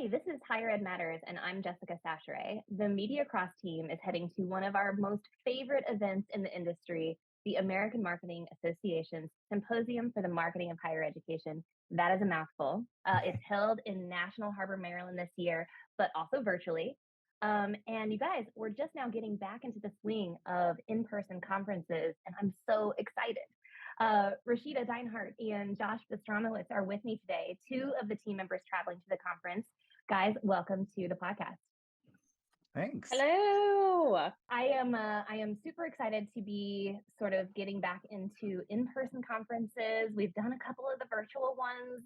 Hey, this is Higher Ed Matters, and I'm Jessica Sachare. The Media Cross team is heading to one of our most favorite events in the industry, the American Marketing Association's Symposium for the Marketing of Higher Education. That is a mouthful. It's held in National Harbor, Maryland this year, but also virtually. And you guys, we're just now getting back into the swing of in-person conferences, and I'm so excited. Rashida Deinhardt and Josh Bistramowitz are with me today, two of the team members traveling to the conference. Guys, welcome to the podcast. Thanks. Hello. I am super excited to be sort of getting back into in-person conferences. We've done a couple of the virtual ones.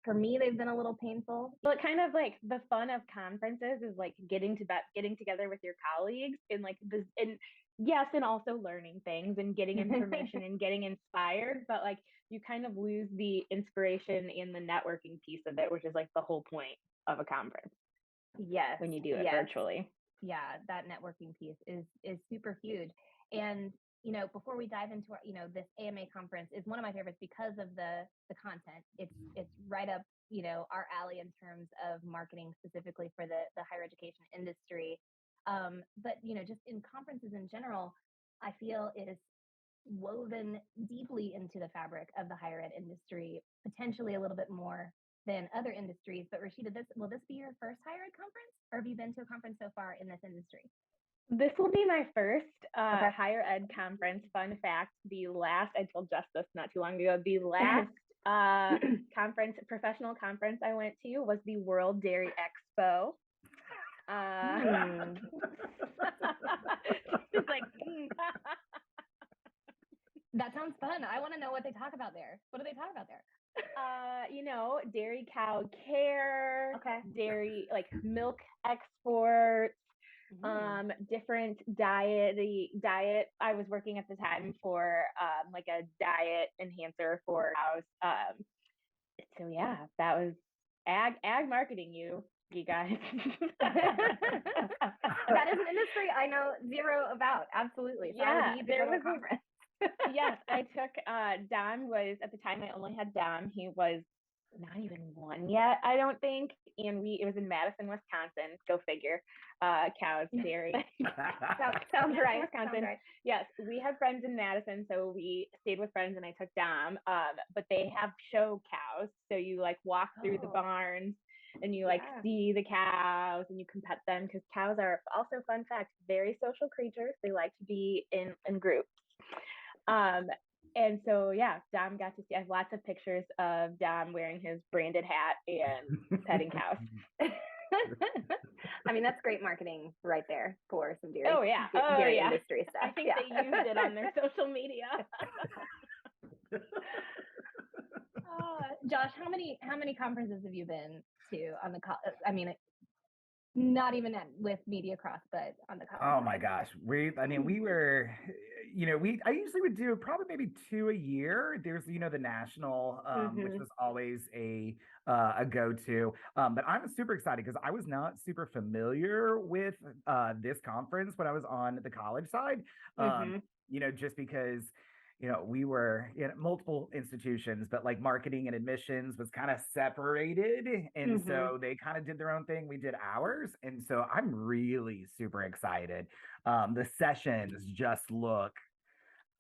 For me, they've been a little painful. Well, kind of like the fun of conferences is like getting together with your colleagues and like this, and yes, and also learning things and getting information and getting inspired. But like you kind of lose the inspiration and the networking piece of it, which is like the whole point of a conference. Yes. When you do it virtually. Yeah, that networking piece is super huge. And before we dive into our, this AMA conference is one of my favorites because of the content. It's right up, our alley in terms of marketing specifically for the higher education industry. But just in conferences in general, I feel it is woven deeply into the fabric of the higher ed industry, potentially a little bit more than other industries. But Rashida, will this be your first higher ed conference, or have you been to a conference so far in this industry? This will be my first higher ed conference. Fun fact, I told Jess this not too long ago, the last professional conference I went to was the World Dairy Expo. It's like, That sounds fun. I want to know what they talk about there. What do they talk about there? Dairy cow care, okay. Dairy, like milk exports, different diet. I was working at the time for like a diet enhancer for cows. So yeah, that was ag marketing, you guys. That is an industry I know zero about. Absolutely. So yeah, there was a conference. Yes, I took Dom was at the time I only had Dom. He was not even one yet, I don't think. And it was in Madison, Wisconsin. Go figure. Cows, dairy. Sounds right. Wisconsin. Sounds right. Yes, we have friends in Madison, so we stayed with friends and I took Dom. But they have show cows, so you like walk through the barns and you like see the cows and you can pet them because cows are also, fun fact, very social creatures. They like to be in groups. And so, yeah, Dom got to see, I have lots of pictures of Dom wearing his branded hat and petting cows. I mean, that's great marketing right there for some dairy, dairy industry stuff. I think they used it on their social media. Josh, how many conferences have you been to on the I mean, not even with Media Cross, but on the college Oh my gosh. We were, I usually would do probably maybe 2 a year. There's, the national, which was always a go-to. But I'm super excited because I was not super familiar with this conference when I was on the college side. Just because we were in multiple institutions, but like marketing and admissions was kind of separated. And so they kind of did their own thing. We did ours. And so I'm really super excited. The sessions just look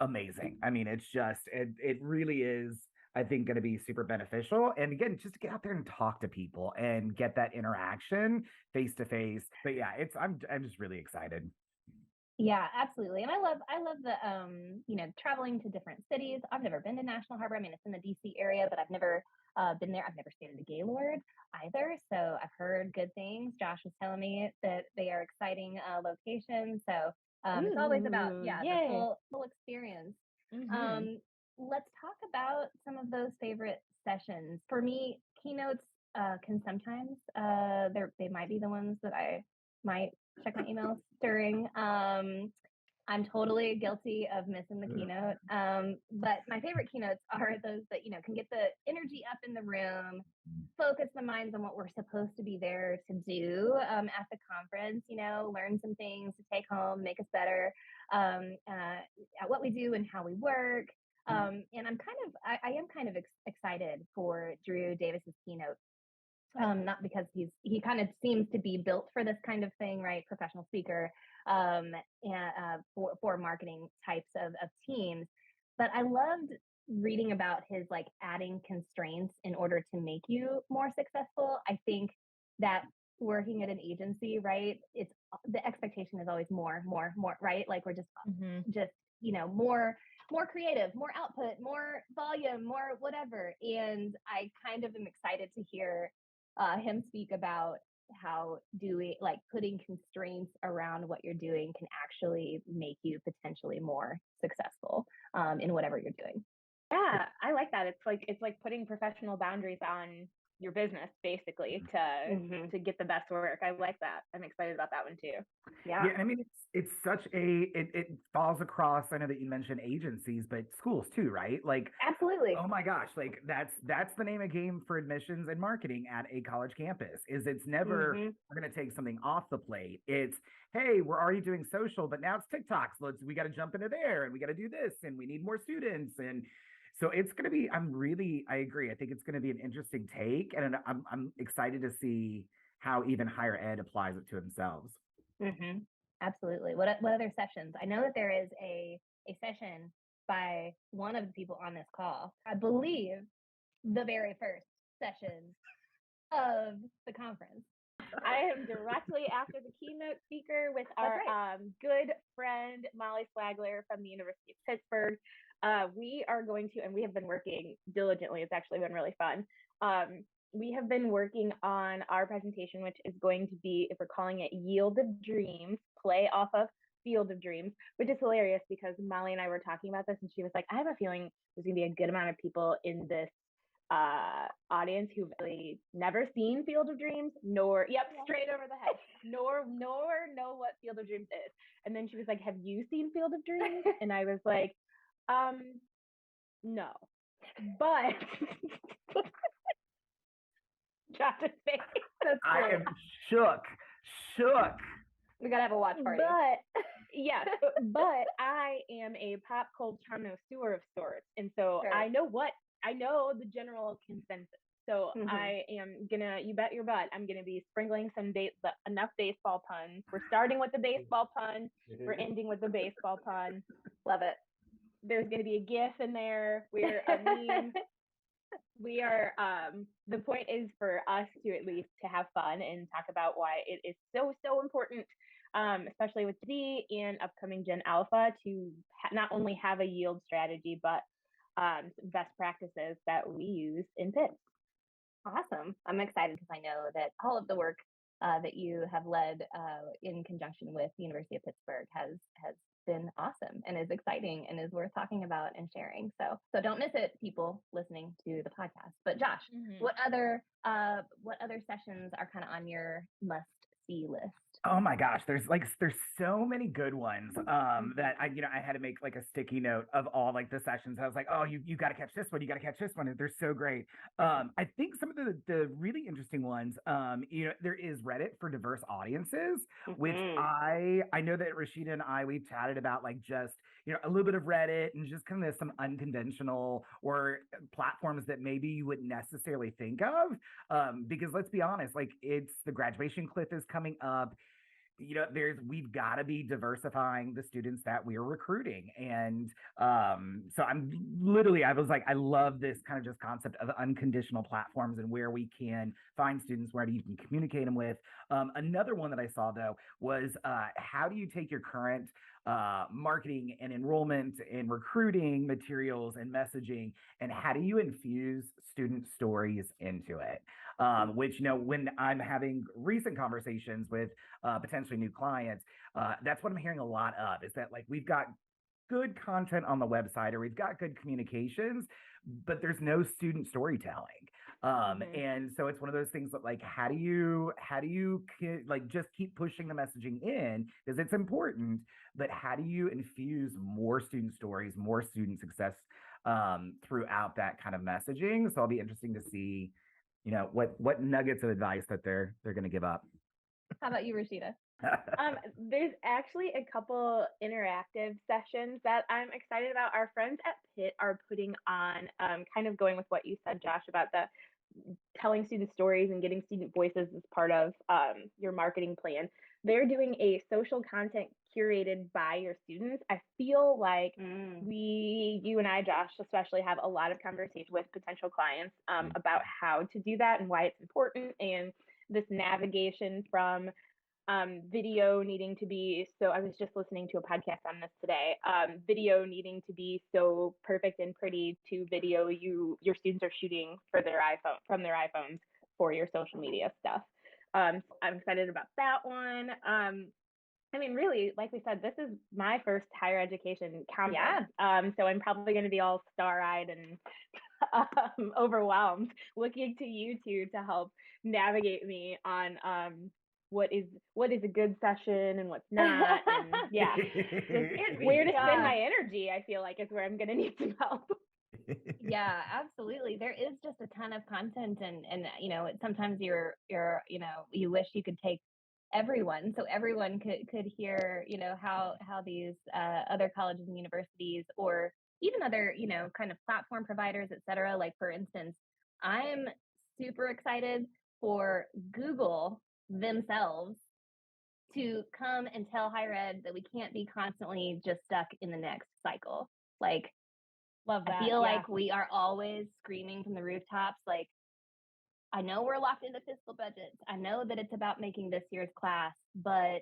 amazing. I mean, it's just, it really is, I think, going to be super beneficial. And again, just to get out there and talk to people and get that interaction face to face. But yeah, I'm just really excited. Yeah, absolutely. And I love the, traveling to different cities. I've never been to National Harbor. I mean, it's in the DC area, but I've never been there. I've never stayed at a Gaylord either. So I've heard good things. Josh was telling me that they are exciting locations. So it's always about, the full experience. Let's talk about some of those favorite sessions. For me, keynotes can sometimes, they might be the ones that I might check my emails during. I'm totally guilty of missing the keynote. But my favorite keynotes are those that, can get the energy up in the room, focus the minds on what we're supposed to be there to do at the conference, learn some things to take home, make us better at what we do and how we work. And I am kind of excited for Drew Davis's keynote Not because he kind of seems to be built for this kind of thing, right? Professional speaker, and for marketing types of teams. But I loved reading about his like adding constraints in order to make you more successful. I think that working at an agency, right? It's the expectation is always more, right? Like we're just more creative, more output, more volume, more whatever. And I kind of am excited to hear him speak about how doing like putting constraints around what you're doing can actually make you potentially more successful in whatever you're doing. Yeah, I like that. It's like putting professional boundaries on your business basically to get the best work. I like that. I'm excited about that one too. Yeah, I mean it's such it falls across. I know that you mentioned agencies, but schools too, right? Like absolutely. Oh my gosh, like that's the name of game for admissions and marketing at a college campus. Is it's never we're going to take something off the plate. It's hey, we're already doing social, but now it's TikTok. So we got to jump into there and we got to do this and we need more students and so it's going to be I agree. I think it's going to be an interesting take and I'm excited to see how even higher ed applies it to themselves. Absolutely. What other sessions? I know that there is a session by one of the people on this call. I believe the very first session of the conference. I am directly after the keynote speaker with our good friend Molly Flagler from the University of Pittsburgh. We are going to, and we have been working diligently. It's actually been really fun. We have been working on our presentation, which is going to be, if we're calling it Yield of Dreams, play off of Field of Dreams, which is hilarious because Molly and I were talking about this and she was like, I have a feeling there's going to be a good amount of people in this audience who've really never seen Field of Dreams, straight over the head, nor know what Field of Dreams is. And then she was like, have you seen Field of Dreams? And I was like, no. But Josh's face. I am shook. We gotta have a watch party. But yes, but I am a pop culture connoisseur of sorts, and so sure. I know the general consensus. So I am gonna, you bet your butt, I'm gonna be sprinkling enough baseball puns. We're starting with the baseball pun. We're ending with the baseball pun. Love it. There's gonna be a GIF in there. We're a meme. We are, the point is for us to at least to have fun and talk about why it is so important, especially with D and upcoming Gen Alpha, to not only have a yield strategy, but best practices that we use in PITS. Awesome. I'm excited because I know that all of the work that you have led in conjunction with the University of Pittsburgh has been awesome and is exciting and is worth talking about and sharing. So don't miss it, people listening to the podcast. But Josh, what other sessions are kind of on your must-see list? Oh my gosh, there's so many good ones that I had to make like a sticky note of all like the sessions. I was like, oh, you got to catch this one, you got to catch this one. They're so great. I think some of the really interesting ones, there is Reddit for diverse audiences, which I know that Rashida and we've chatted about like just a little bit of Reddit and just kind of some unconventional or platforms that maybe you wouldn't necessarily think of, because let's be honest, like it's the graduation cliff is coming up. We've got to be diversifying the students that we're recruiting. And so I was like, I love this kind of just concept of unconditional platforms and where we can find students where you can communicate them with. Another one that I saw though was how do you take your current marketing and enrollment and recruiting materials and messaging, and how do you infuse student stories into it? Which, when I'm having recent conversations with potentially new clients, that's what I'm hearing a lot of, is that like we've got good content on the website or we've got good communications, but there's no student storytelling. And so it's one of those things that like, how do you like just keep pushing the messaging in because it's important, but how do you infuse more student stories, more student success throughout that kind of messaging? So I'll be interesting to see, what nuggets of advice that they're going to give up. How about you, Rashida? There's actually a couple interactive sessions that I'm excited about. Our friends at Pitt are putting on, kind of going with what you said, Josh, about the telling student stories and getting student voices as part of your marketing plan. They're doing a social content curated by your students. I feel like you and I, Josh, especially have a lot of conversation with potential clients about how to do that and why it's important, and this navigation from video needing to be so. I was just listening to a podcast on this today. Video needing to be so perfect and pretty to video your students are shooting for their iPhone from their iPhones for your social media stuff. I'm excited about that one. I mean, really, like we said, this is my first higher education conference. So I'm probably going to be all star-eyed and overwhelmed, looking to you two to help navigate me on what is a good session and what's not, and just where to spend my energy. I feel like is where I'm going to need some help. Yeah, absolutely. There is just a ton of content, and you know, sometimes you're you know, you wish you could take everyone so everyone could hear, you know, how these other colleges and universities, or even other, you know, kind of platform providers, et cetera. Like, for instance, I'm super excited for Google themselves to come and tell higher ed that we can't be constantly just stuck in the next cycle. Like, love that. I feel like we are always screaming from the rooftops, like, I know we're locked into fiscal budgets. I know that it's about making this year's class, but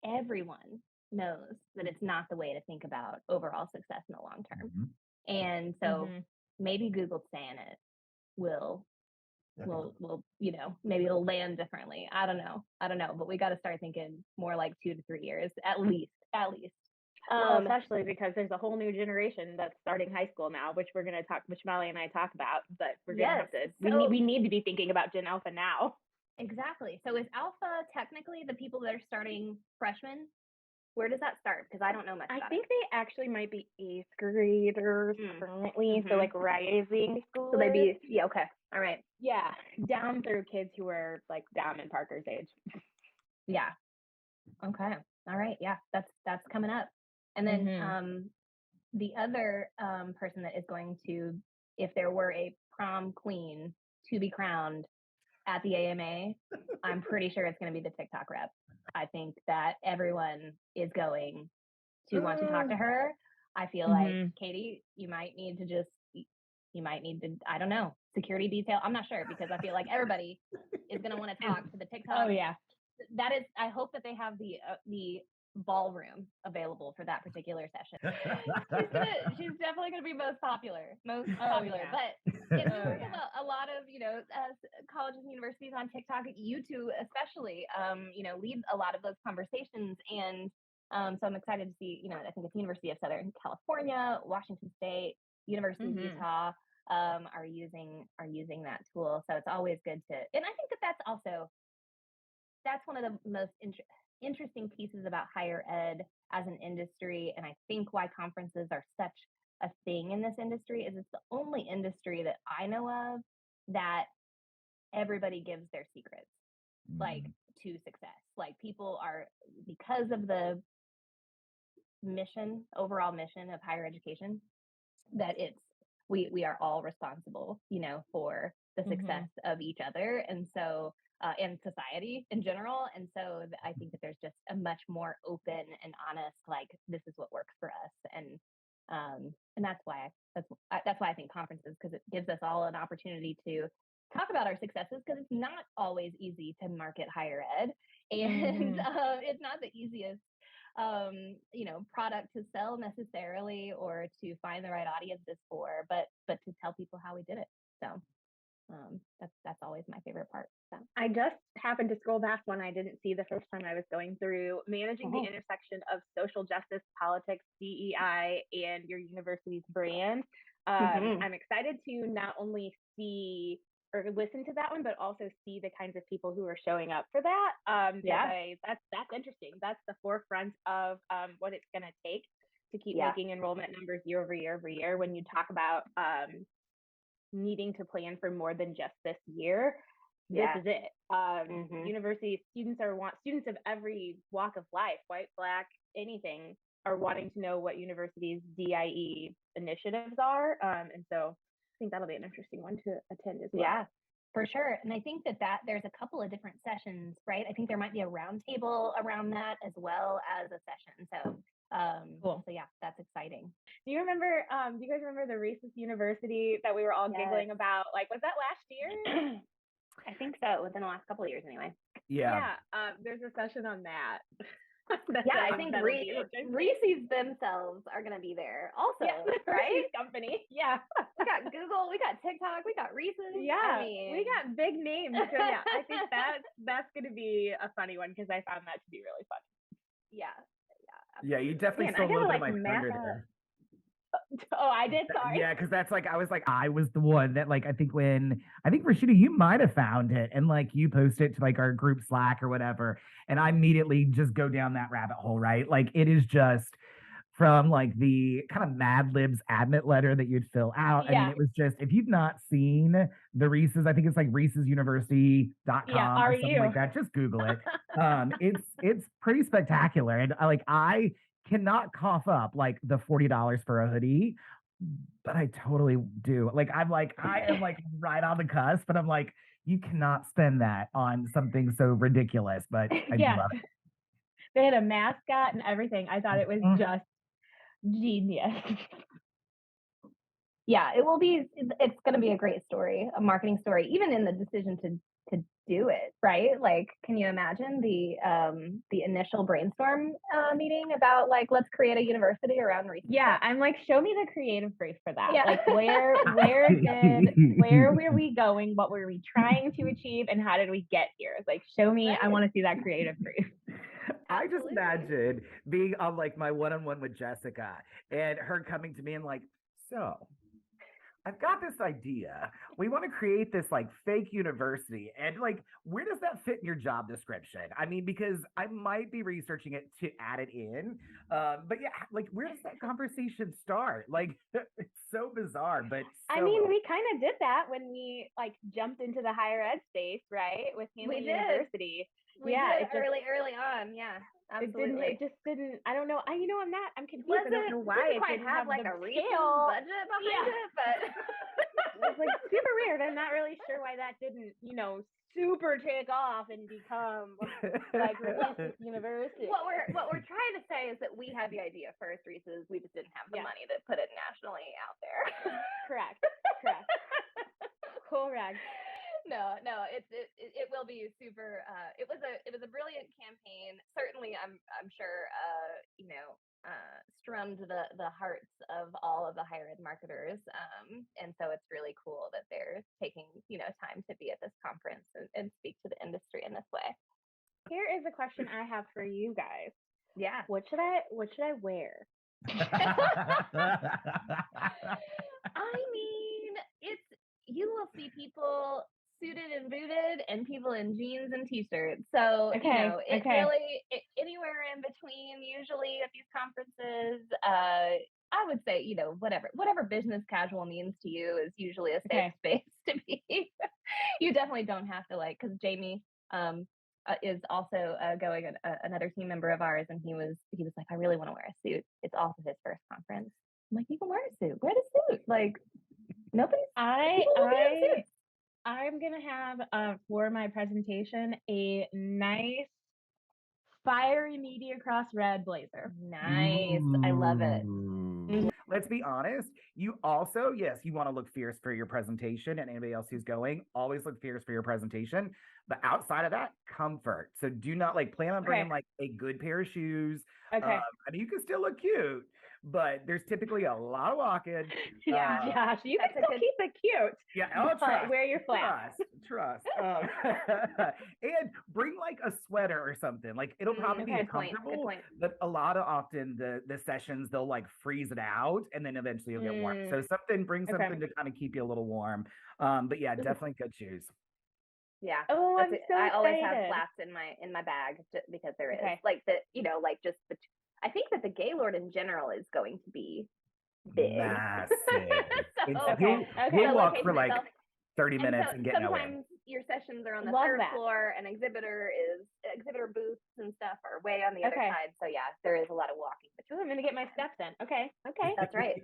everyone knows that it's not the way to think about overall success in the long term. And so maybe Google saying it will, you know, maybe it'll land differently. I don't know, but we got to start thinking more like 2 to 3 years, at least. Well, especially because there's a whole new generation that's starting high school now, which Molly and I talk about, but we're gonna have to. We need to be thinking about Gen Alpha now. Exactly. So is Alpha technically the people that are starting freshmen? Where does that start? Because I don't know much about it. I think they actually might be 8th graders currently, so like rising school. So they'd be okay. All right. Yeah, down through kids who are like down in Parker's age. Yeah. Okay. All right. Yeah, that's coming up. And then the other person that is going to, if there were a prom queen to be crowned at the AMA, I'm pretty sure it's going to be the TikTok rep. I think that everyone is going to want to talk to her. I feel like, Katie, you might need to, I don't know, security detail. I'm not sure, because I feel like everybody is going to want to talk to the TikTok. Oh yeah. That is, I hope that they have the ballroom available for that particular session. She's definitely going to be most popular. Yeah. But it's true about a lot of, you know, colleges and universities on TikTok, you two especially, you know, lead a lot of those conversations. And so I'm excited to see, you know, I think it's University of Southern California, Washington State, University of Utah are using that tool. So it's always good to, and I think that's one of the most interesting pieces about higher ed as an industry. And I think why conferences are such a thing in this industry is it's the only industry that I know of that everybody gives their secrets, like, to success. Like, people are, because of the overall mission of higher education, that we are all responsible, you know, for the success of each other. And so and society in general. And so I think that there's just a much more open and honest, like, this is what works for us. And that's why I think conferences, because it gives us all an opportunity to talk about our successes, because it's not always easy to market higher ed, and it's not the easiest you know, product to sell necessarily, or to find the right audiences for, but to tell people how we did it. So that's always my favorite part. So I just happened to scroll past one I didn't see the first time I was going through managing the intersection of social justice, politics, DEI, and your university's brand. I'm excited to not only see or listen to that one, but also see the kinds of people who are showing up for that. That's interesting. That's the forefront of what it's going to take to keep making enrollment numbers year over year over year. When you talk about needing to plan for more than just this year, this is it. University students of every walk of life, white, black, anything, are wanting to know what universities' DIE initiatives are. And so I think that'll be an interesting one to attend as well. Yeah. For sure. And I think that there's a couple of different sessions, right? I think there might be a roundtable around that as well as a session. So Cool. So yeah, that's exciting. Do you guys remember the Reese's University that we were all giggling about? Like, was that last year? I think so, within the last couple of years anyway. Yeah. There's a session on that. Yeah, I think Reese's themselves are going to be there also, right? Reese's company. Yeah. We got Google, we got TikTok, we got Reese's. Yeah, we got big names. So yeah, I think that's going to be a funny one because I found that to be really funny. Yeah. Yeah, you definitely stole a little bit of my thunder there. Oh, I did. Sorry. Yeah, because I was the one that I think Rashida, you might have found it and you post it to our group Slack or whatever, and I immediately just go down that rabbit hole, right? It is just from the kind of Mad Libs admit letter that you'd fill out. Yeah. I mean, it was just, if you've not seen the Reese's, I think it's reesesuniversity.com or something like that. Just Google it. It's pretty spectacular. And I cannot cough up the $40 for a hoodie, but I totally do. I am right on the cusp, but I'm you cannot spend that on something so ridiculous, but I do love it. They had a mascot and everything. I thought it was just genius. Yeah, it's going to be a great story, a marketing story, even in the decision to do it, right? Can you imagine the initial brainstorm meeting about let's create a university around research? Yeah, I'm show me the creative brief for that. Yeah. where were we going? What were we trying to achieve? And how did we get here? Show me, right. I want to see that creative brief. I just imagine being on my one-on-one with Jessica and her coming to me and so I've got this idea. We want to create this fake university. And where does that fit in your job description? I mean, because I might be researching it to add it in. But yeah, where does that conversation start? It's so bizarre, but I mean, we kind of did that when we jumped into the higher ed space, right? With Hamlin University. We did early on. Yeah. Absolutely. It just didn't. I don't know. I'm confused. I don't know why it didn't have a real budget behind it, but it was super weird. I'm not really sure why that didn't, super take off and become Reese's University. What we're trying to say is that we had the idea first, Reese's. We just didn't have the money to put it nationally out there. Correct. No, it will be super. It was a brilliant campaign. Certainly, I'm sure strummed the hearts of all of the higher ed marketers. And so it's really cool that they're taking time to be at this conference and speak to the industry in this way. Here is a question I have for you guys. Yeah. What should I wear? I mean, you will see people suited and booted and people in jeans and t-shirts. So really anywhere in between, usually at these conferences, I would say, whatever business casual means to you is usually a safe space to be. You definitely don't have to because Jamie is also going, another team member of ours, and he was like, I really want to wear a suit. It's also his first conference. I'm like, you can wear a suit. Wear the suit. I'm going to have, for my presentation, a nice fiery media cross red blazer. Nice. I love it. Let's be honest. You also, yes, you want to look fierce for your presentation, and anybody else who's going, always look fierce for your presentation. But outside of that, comfort. So do not plan on bringing a good pair of shoes. Okay. I mean, you can still look cute, but there's typically a lot of walking. Yeah, Josh, you can still keep it cute. Yeah, trust. Wear your flats. Trust. And bring a sweater or something. It'll probably be comfortable, but a lot of often the sessions they'll freeze it out, and then eventually you'll get warm. So bring something to kind of keep you a little warm. But yeah, definitely good shoes. Yeah. Oh, I'm so I always have excited. flats in my bag because there is I think that the Gaylord in general is going to be big. Massive. So, we'll walk for 30 minutes and get nowhere. Sometimes your sessions are on the third floor, and exhibitor booths and stuff are way on the other side. So yeah, there is a lot of walking. Ooh, I'm gonna get my steps in. Okay. That's right.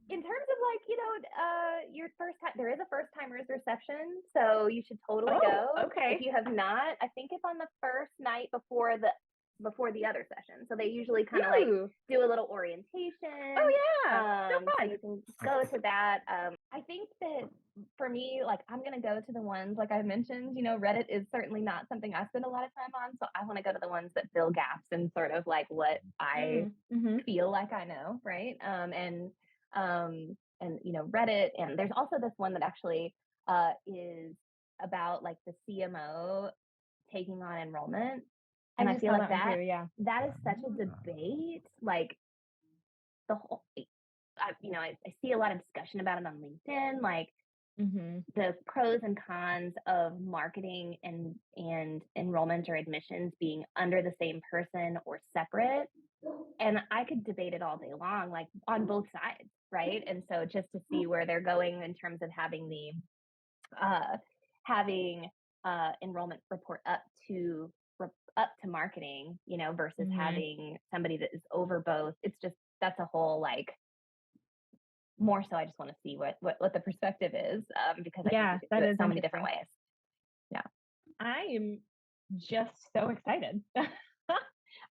in terms of like, your first time, there is a first timers reception, so you should totally go. Okay. If you have not, I think it's on the first night before the other session. So they usually kind of like do a little orientation. Oh yeah, so fun. So you can go to that. I think that for me, like I'm gonna go to the ones like I mentioned. Reddit is certainly not something I spend a lot of time on, so I want to go to the ones that fill gaps in sort of like what I feel like I know, right? And Reddit, and there's also this one that actually is about like the CMO taking on enrollment. And I feel like that is such a debate. Like the whole, I see a lot of discussion about it on LinkedIn, like the pros and cons of marketing and enrollment or admissions being under the same person or separate. And I could debate it all day long, like on both sides, right? And so just to see where they're going in terms of having enrollment report up to marketing, versus having somebody that is over both. It's just, that's a whole like more so. I just want to see what the perspective is, because I think that is so many different ways. Yeah, I am just so excited.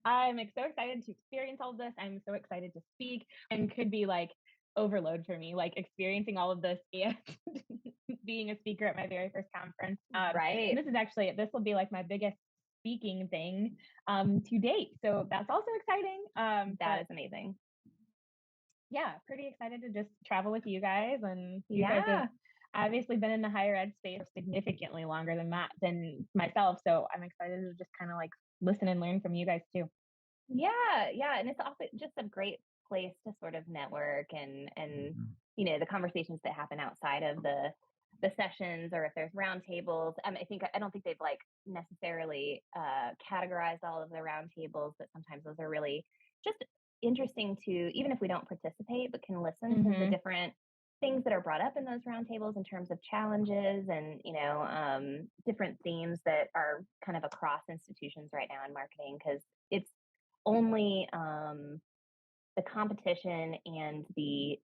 I'm so excited to experience all of this. I'm so excited to speak, and could be like overload for me, like experiencing all of this and being a speaker at my very first conference. Right. And this will be like my biggest speaking thing to date. So that's also exciting. That is amazing. Yeah, pretty excited to just travel with you guys. And you guys have obviously been in the higher ed space significantly longer than myself. So I'm excited to just kind of like listen and learn from you guys too. Yeah. And it's also just a great place to sort of network and the conversations that happen outside of the sessions, or if there's roundtables. I don't think they've like necessarily categorized all of the roundtables, but sometimes those are really just interesting to, even if we don't participate, but can listen to the different things that are brought up in those roundtables in terms of challenges and different themes that are kind of across institutions right now in marketing, because it's only the competition and the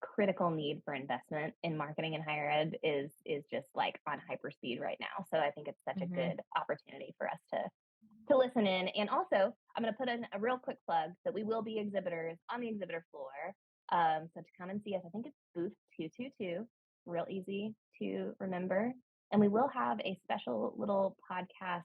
critical need for investment in marketing and higher ed is just like on hyperspeed right now. So I think it's such a good opportunity for us to listen in. And also, I'm going to put in a real quick plug that we will be exhibitors on the exhibitor floor. So to come and see us, I think it's booth 222, real easy to remember. And we will have a special little podcast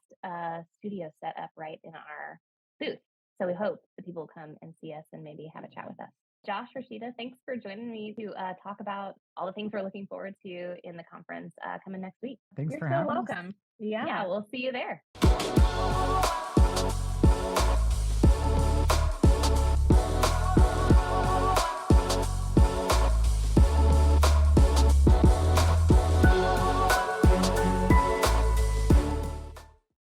studio set up right in our booth. So we hope that people will come and see us and maybe have a chat with us. Josh, Rashida, thanks for joining me to talk about all the things we're looking forward to in the conference coming next week. Thanks for having us. You're so welcome. Yeah, we'll see you there.